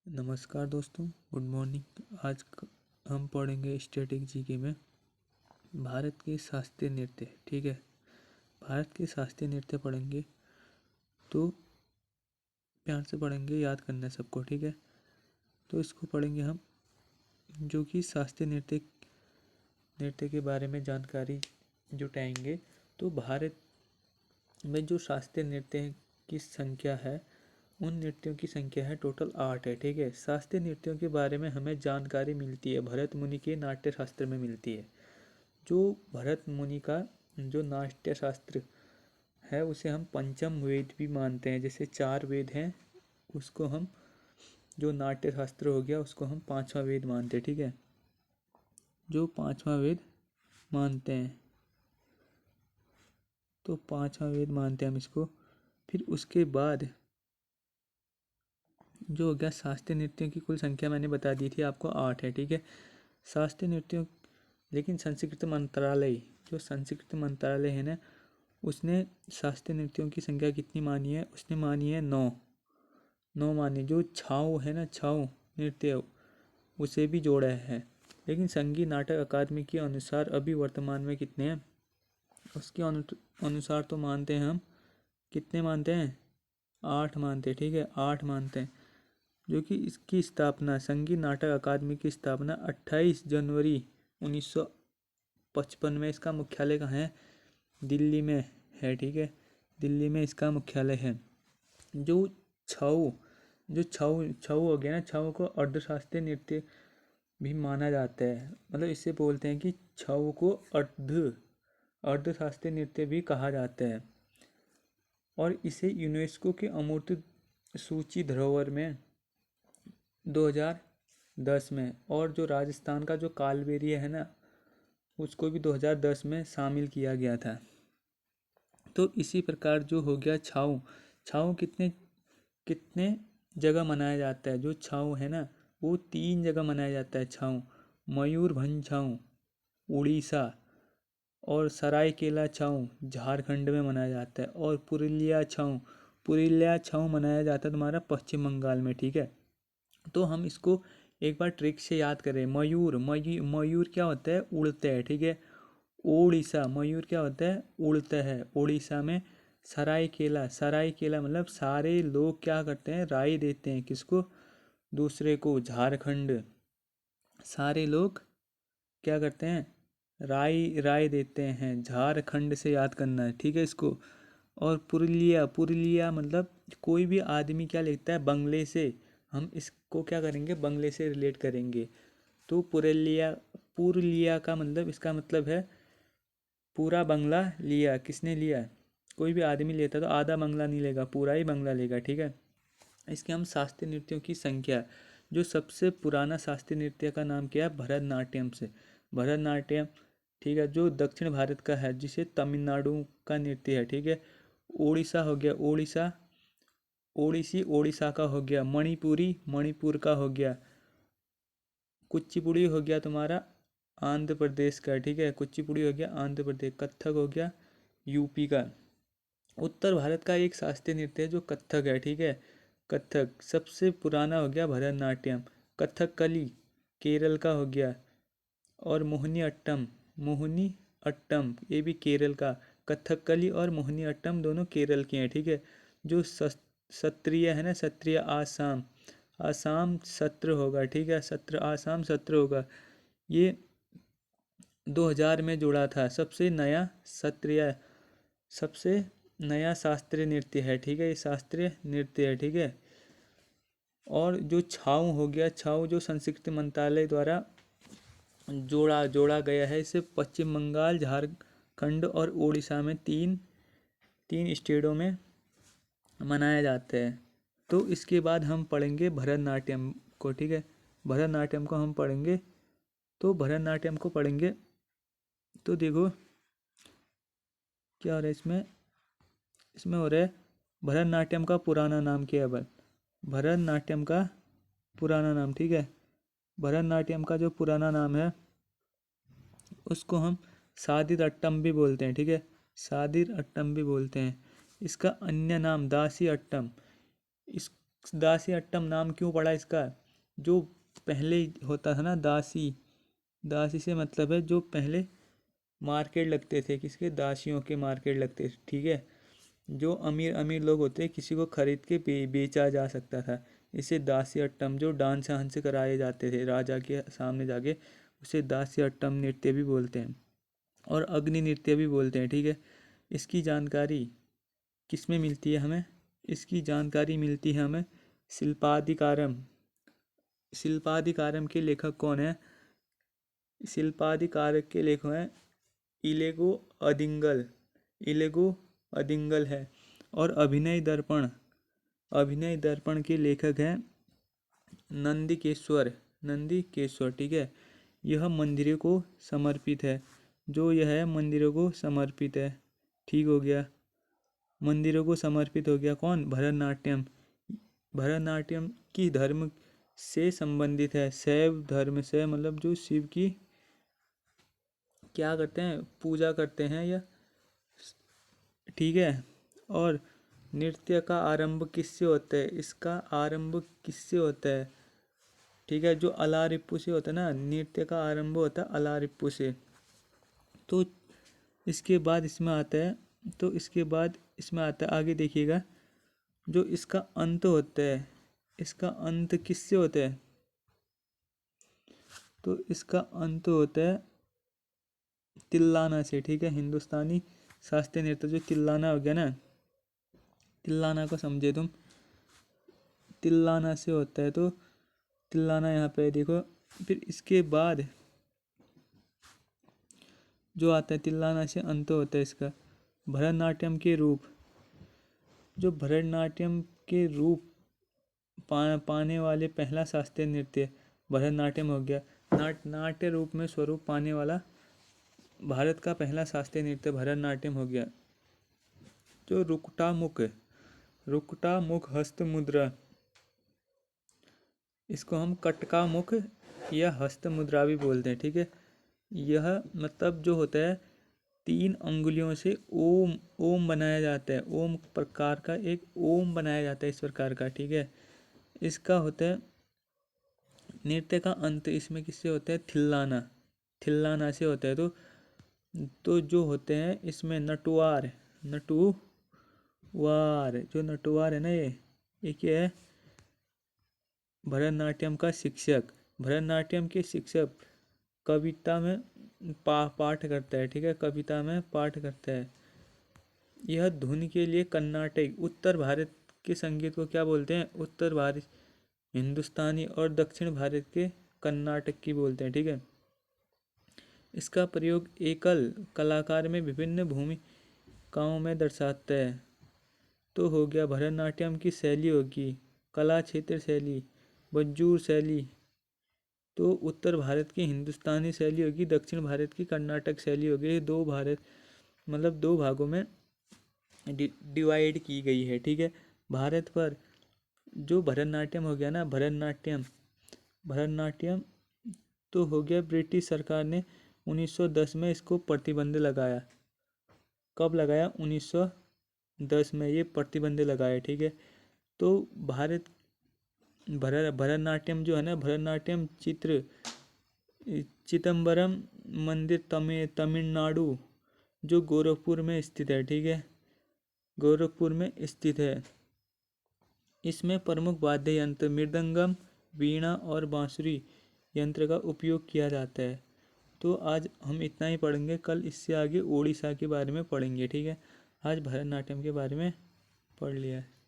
नमस्कार दोस्तों, good morning. हम पढ़ेंगे स्टैटिक जीके में भारत के शास्त्रीय नृत्य। ठीक है, भारत के शास्त्रीय नृत्य पढ़ेंगे तो प्यार से पढ़ेंगे, याद करना है सबको। ठीक है, तो इसको पढ़ेंगे हम, जो कि शास्त्रीय नृत्य के बारे में जानकारी जुटाएंगे। तो भारत में जो शास्त्रीय नृत्य की संख्या है, उन नृत्यों की संख्या है टोटल 8 है। ठीक है, शास्त्रीय नृत्यों के बारे में हमें जानकारी मिलती है भरत मुनि के नाट्य शास्त्र में मिलती है। जो भरत मुनि का जो नाट्य शास्त्र है उसे हम पंचम वेद भी मानते हैं। जैसे 4 वेद हैं, उसको हम, जो नाट्य शास्त्र हो गया उसको हम 5वां वेद मानते हैं। ठीक है, जो 5वां वेद मानते हैं, तो 5वां वेद मानते हैं हम इसको। फिर उसके बाद जो हो गया शास्त्रीय नृत्यों की कुल संख्या मैंने बता दी थी आपको, 8 है। ठीक है, शास्त्रीय नृत्यों, लेकिन संस्कृत मंत्रालय, जो संस्कृत मंत्रालय है ना, उसने शास्त्रीय नृत्यों की संख्या कितनी मानी है? उसने मानी है 9 मानी। जो छाऊ है ना, छाऊ नृत्य, उसे भी जोड़ा है। लेकिन संगीत नाटक अकादमी के अनुसार अभी वर्तमान में कितने हैं? उसके अनुसार तो मानते हैं हम, कितने मानते हैं? 8 मानते हैं। ठीक है, 8 मानते हैं। जो कि इसकी स्थापना, संगीत नाटक अकादमी की स्थापना 28 जनवरी 1955 में, इसका मुख्यालय कहाँ है? दिल्ली में है। ठीक है, दिल्ली में इसका मुख्यालय है। जो छऊ छऊ हो गया ना, छऊ को अर्धशास्त्रीय नृत्य भी माना जाता है। मतलब इससे बोलते हैं कि छऊ को अर्धशास्त्रीय नृत्य भी कहा जाता है। और इसे यूनेस्को के अमूर्त सूची धरोहर में 2010 में, और जो राजस्थान का जो कालबेलिया है ना, उसको भी 2010 में शामिल किया गया था। तो इसी प्रकार जो हो गया छाऊ, छाऊ कितने कितने जगह मनाया जाता है? जो छाऊ है ना, वो 3 जगह मनाया जाता है। छाऊ मयूरभंज छाऊ उड़ीसा, और सरायकेला छाऊ झारखंड में मनाया जाता है, और पुरुलिया छाऊ मनाया जाता है तुम्हारा पश्चिम बंगाल में। ठीक है, तो हम इसको एक बार ट्रिक से याद करें। मयूर क्या होता है? उड़ता है। ठीक है, ओडिशा, मयूर क्या होता है? उड़ता है। ओडिशा में सरायकेला मतलब सारे लोग क्या करते हैं? राय देते हैं। किसको? दूसरे को। झारखंड, सारे लोग क्या करते हैं? राय देते हैं। झारखंड से याद करना है। ठीक है इसको। और पुरुलिया मतलब कोई भी आदमी क्या लिखता है? बंगले से। हम इसको क्या करेंगे? बंगले से रिलेट करेंगे। तो पुरुलिया का मतलब, इसका मतलब है पूरा बंगला लिया। किसने लिया? कोई भी आदमी लेता तो आधा बंगला नहीं लेगा, पूरा ही बंगला लेगा। ठीक है, इसके हम शास्त्रीय नृत्यों की संख्या, जो सबसे पुराना शास्त्रीय नृत्य का नाम क्या है? भरतनाट्यम से। भरतनाट्यम, ठीक है, जो दक्षिण भारत का है, जिसे तमिलनाडु का नृत्य है। ठीक है, ओडिशा हो गया, ओडिसी ओडिशा का हो गया। मणिपुरी मणिपुर का हो गया। कुचिपुड़ी हो गया तुम्हारा आंध्र प्रदेश का। ठीक है, कुचिपुड़ी हो गया आंध्र प्रदेश। कथक हो गया यूपी का। उत्तर भारत का एक शास्त्रीय नृत्य है जो कथक है। ठीक है, कथक सबसे पुराना हो गया भरतनाट्यम। कथकली केरल का हो गया। और मोहिनी अट्टम ये भी केरल का। कथकली और मोहिनी अट्टम दोनों केरल के हैं। ठीक है, जो सत्रिय है ना, सत्रिय आसाम सत्र होगा। ठीक है, आसाम सत्र होगा। ये 2000 में जुड़ा था। सबसे नया शास्त्रीय नृत्य है। ठीक है, ये शास्त्रीय नृत्य है। ठीक है, और जो छाऊ हो गया, छाऊ जो संस्कृति मंत्रालय द्वारा जोड़ा गया है। इसे पश्चिम बंगाल, झारखंड और उड़ीसा में तीन स्टेटों में मनाया जाता है। तो इसके बाद हम पढ़ेंगे भरतनाट्यम को। ठीक है, भरतनाट्यम को हम पढ़ेंगे। तो भरतनाट्यम को पढ़ेंगे तो देखो क्या हो रहा है इसमें हो रहा है। भरतनाट्यम का पुराना नाम क्या है? भरतनाट्यम का पुराना नाम, ठीक है, भरतनाट्यम का जो पुराना नाम है उसको हम सादिर अट्टम भी बोलते हैं। ठीक है, सादिर अट्टम भी बोलते हैं। इसका अन्य नाम दासी अट्टम। इस दासी अट्टम नाम क्यों पड़ा इसका? जो पहले होता था ना दासी, दासी से मतलब है जो पहले मार्केट लगते थे, किसके? दासियों के मार्केट लगते थे, ठीक है। जो अमीर अमीर लोग होते किसी को खरीद के बेचा जा सकता था। इसे दासी अट्टम, जो डांस हांस कराए जाते थे राजा के सामने जाके, उसे दासी अट्टम नृत्य भी बोलते हैं और अग्नि नृत्य भी बोलते हैं, ठीक है। इसकी जानकारी किस में मिलती है हमें? इसकी जानकारी मिलती है हमें शिल्पाधिकारम। शिल्पाधिकारम के लेखक कौन है? शिल्पाधिकारक के लेखक हैं इलेगो अदिंगल, इलेगो अदिंगल है। और अभिनय दर्पण, अभिनय दर्पण के लेखक हैं नंदिकेश्वर, नंदिकेश्वर, ठीक है। यह मंदिरों को समर्पित है, जो यह है मंदिरों को समर्पित है, ठीक हो गया। मंदिरों को समर्पित हो गया कौन? भरतनाट्यम। भरतनाट्यम की धर्म से संबंधित है, शैव धर्म से, मतलब जो शिव की क्या करते हैं? पूजा करते हैं या, ठीक है। और नृत्य का आरंभ किससे होता है? इसका आरंभ किससे होता है? ठीक है, जो अलारिप्पू से होता है ना, नृत्य का आरंभ होता है अलारिप्पू से। तो इसके बाद इसमें आता है, तो इसके बाद इसमें आता है, आगे देखिएगा, जो इसका अंत होता है, इसका अंत किससे होता है? तो इसका अंत होता है तिल्लाना से, ठीक है। हिंदुस्तानी शास्त्रीय नृत्य जो तिल्लाना हो गया ना, तिल्लाना को समझे तुम, तिल्लाना से होता है। तो तिल्लाना यहाँ पे देखो। फिर इसके बाद जो आता है तिल्लाना से अंत होता है इसका भरतनाट्यम के रूप। जो भरतनाट्यम के रूप पाने वाले पहला शास्त्रीय नृत्य भरतनाट्यम हो गया। नाट्य रूप में स्वरूप पाने वाला भारत का पहला शास्त्रीय नृत्य भरतनाट्यम हो गया। जो रुकटा मुख हस्त मुद्रा, इसको हम कटका मुख या हस्त मुद्रा भी बोलते हैं, ठीक है। यह मतलब जो होता है 3 अंगुलियों से ओम, ओम बनाया जाता है, ओम प्रकार का एक ओम बनाया जाता है इस प्रकार का, ठीक है। इसका होता है नृत्य का अंत इसमें किससे होता है? थिल्लाना, थिल्लाना से होता है। तो जो होते हैं इसमें नटवार, नटुवार, जो नटवार है ना, ये क्या है? भरतनाट्यम का शिक्षक। भरतनाट्यम के शिक्षक कविता में पाठ करता है, ठीक है, कविता में पाठ करता है। यह धुन के लिए कर्नाटक, उत्तर भारत के संगीत को क्या बोलते हैं? उत्तर भारत हिंदुस्तानी और दक्षिण भारत के कर्नाटक की बोलते हैं, ठीक है। इसका प्रयोग एकल कलाकार में विभिन्न भूमिकाओं में दर्शाता है। तो हो गया भरतनाट्यम की शैली होगी कला क्षेत्र शैली, बज्जूर शैली। तो उत्तर भारत की हिंदुस्तानी शैली होगी, दक्षिण भारत की कर्नाटक शैली होगी। दो भारत मतलब 2 भागों में डिवाइड की गई है, ठीक है। भारत पर जो भरतनाट्यम हो गया ना, भरतनाट्यम तो हो गया, ब्रिटिश सरकार ने 1910 में इसको प्रतिबंध लगाया। कब लगाया? 1910 में ये प्रतिबंध लगाया, ठीक है। तो भरतनाट्यम जो है ना, भरतनाट्यम चिदम्बरम मंदिर तमिलनाडु, जो गोरखपुर में स्थित है, ठीक है, गोरखपुर में स्थित है। इसमें प्रमुख वाद्य यंत्र मृदंगम, वीणा और बांसुरी यंत्र का उपयोग किया जाता है। तो आज हम इतना ही पढ़ेंगे, कल इससे आगे ओडिशा के बारे में पढ़ेंगे, ठीक है। आज भरतनाट्यम के बारे में पढ़ लिया है।